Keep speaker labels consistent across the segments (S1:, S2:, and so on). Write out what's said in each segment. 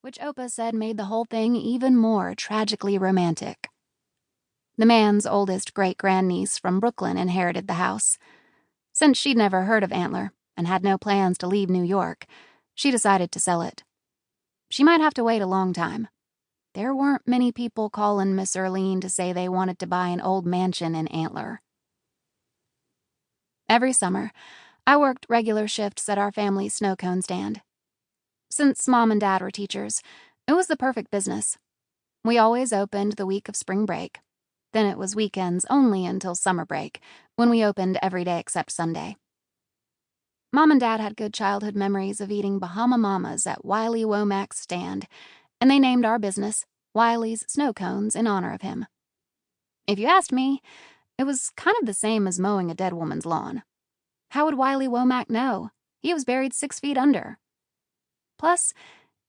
S1: which Opa said made the whole thing even more tragically romantic. The man's oldest great-grandniece from Brooklyn inherited the house. Since she'd never heard of Antler and had no plans to leave New York, she decided to sell it. She might have to wait a long time. There weren't many people calling Miss Erlene to say they wanted to buy an old mansion in Antler. Every summer, I worked regular shifts at our family's snow cone stand. Since Mom and Dad were teachers, it was the perfect business. We always opened the week of spring break. Then it was weekends only until summer break, when we opened every day except Sunday. Mom and Dad had good childhood memories of eating Bahama Mamas at Rylee Womack's stand, and they named our business Wiley's Snow Cones in honor of him. If you asked me, it was kind of the same as mowing a dead woman's lawn. How would Rylee Womack know? He was buried 6 feet under. Plus,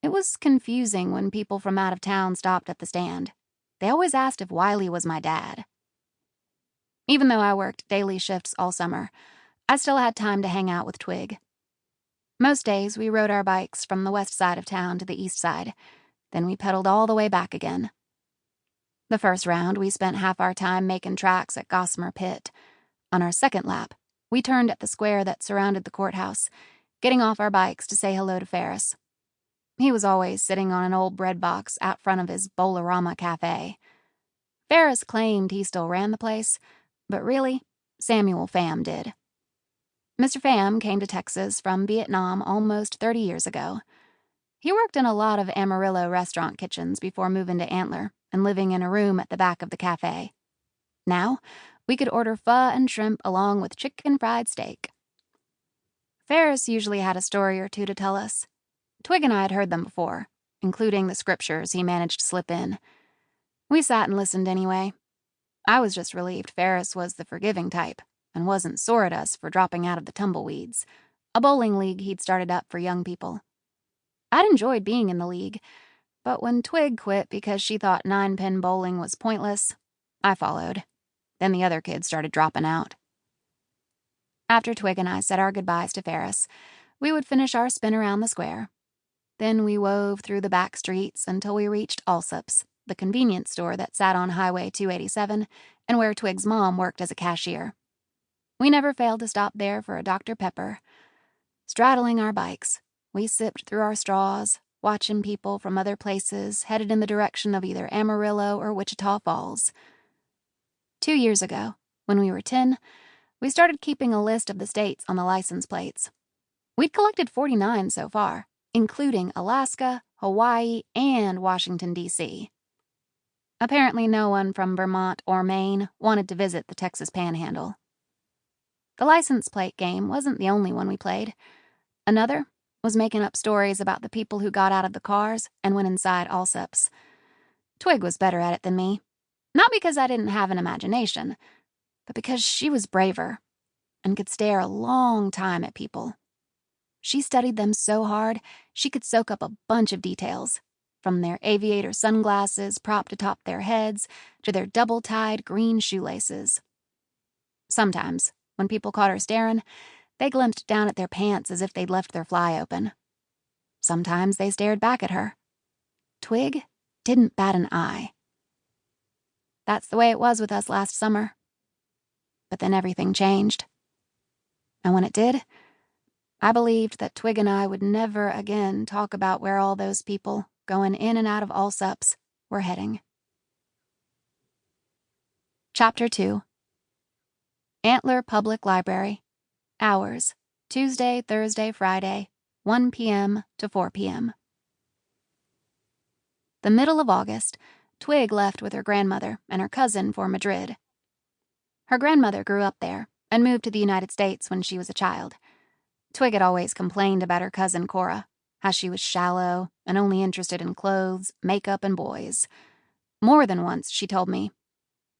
S1: it was confusing when people from out of town stopped at the stand. They always asked if Rylee was my dad. Even though I worked daily shifts all summer, I still had time to hang out with Twig. Most days, we rode our bikes from the west side of town to the east side. Then we pedaled all the way back again. The first round, we spent half our time making tracks at Gossamer Pit. On our second lap, we turned at the square that surrounded the courthouse, getting off our bikes to say hello to Ferris. He was always sitting on an old bread box out front of his Bolarama cafe. Ferris claimed he still ran the place, but really, Samuel Pham did. Mr. Pham came to Texas from Vietnam almost 30 years ago. He worked in a lot of Amarillo restaurant kitchens before moving to Antler and living in a room at the back of the cafe. Now, we could order pho and shrimp along with chicken fried steak. Ferris usually had a story or two to tell us. Twig and I had heard them before, including the scriptures he managed to slip in. We sat and listened anyway. I was just relieved Ferris was the forgiving type and wasn't sore at us for dropping out of the tumbleweeds, a bowling league he'd started up for young people. I'd enjoyed being in the league, but when Twig quit because she thought 9-pin bowling was pointless, I followed. Then the other kids started dropping out. After Twig and I said our goodbyes to Ferris, we would finish our spin around the square. Then we wove through the back streets until we reached Allsup's, the convenience store that sat on Highway 287 and where Twig's mom worked as a cashier. We never failed to stop there for a Dr. Pepper. Straddling our bikes, we sipped through our straws, watching people from other places headed in the direction of either Amarillo or Wichita Falls. 2 years ago, when we were 10, we started keeping a list of the states on the license plates. We'd collected 49 so far, including Alaska, Hawaii, and Washington, D.C. Apparently no one from Vermont or Maine wanted to visit the Texas Panhandle. The license plate game wasn't the only one we played. Another was making up stories about the people who got out of the cars and went inside Allsup's. Twig was better at it than me, not because I didn't have an imagination, but because she was braver and could stare a long time at people. She studied them so hard, she could soak up a bunch of details, from their aviator sunglasses propped atop their heads to their double-tied green shoelaces. Sometimes, when people caught her staring, they glimpsed down at their pants as if they'd left their fly open. Sometimes they stared back at her. Twig didn't bat an eye. That's the way it was with us last summer. But then everything changed. And when it did, I believed that Twig and I would never again talk about where all those people going in and out of Allsup's were heading. Chapter 2. Antler Public Library. Hours: Tuesday, Thursday, Friday, 1 p.m. to 4 p.m. The middle of August, Twig left with her grandmother and her cousin for Madrid. Her grandmother grew up there and moved to the United States when she was a child. Twig had always complained about her cousin Cora, how she was shallow and only interested in clothes, makeup, and boys. More than once, she told me,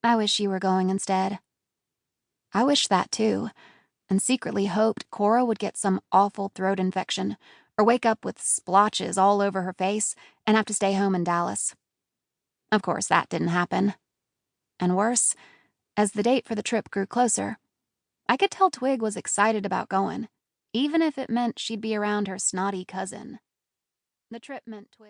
S1: "I wish you were going instead." I wished that too, and secretly hoped Cora would get some awful throat infection or wake up with splotches all over her face and have to stay home in Dallas. Of course, that didn't happen. And worse, as the date for the trip grew closer, I could tell Twig was excited about going, even if it meant she'd be around her snotty cousin. The trip meant Twig.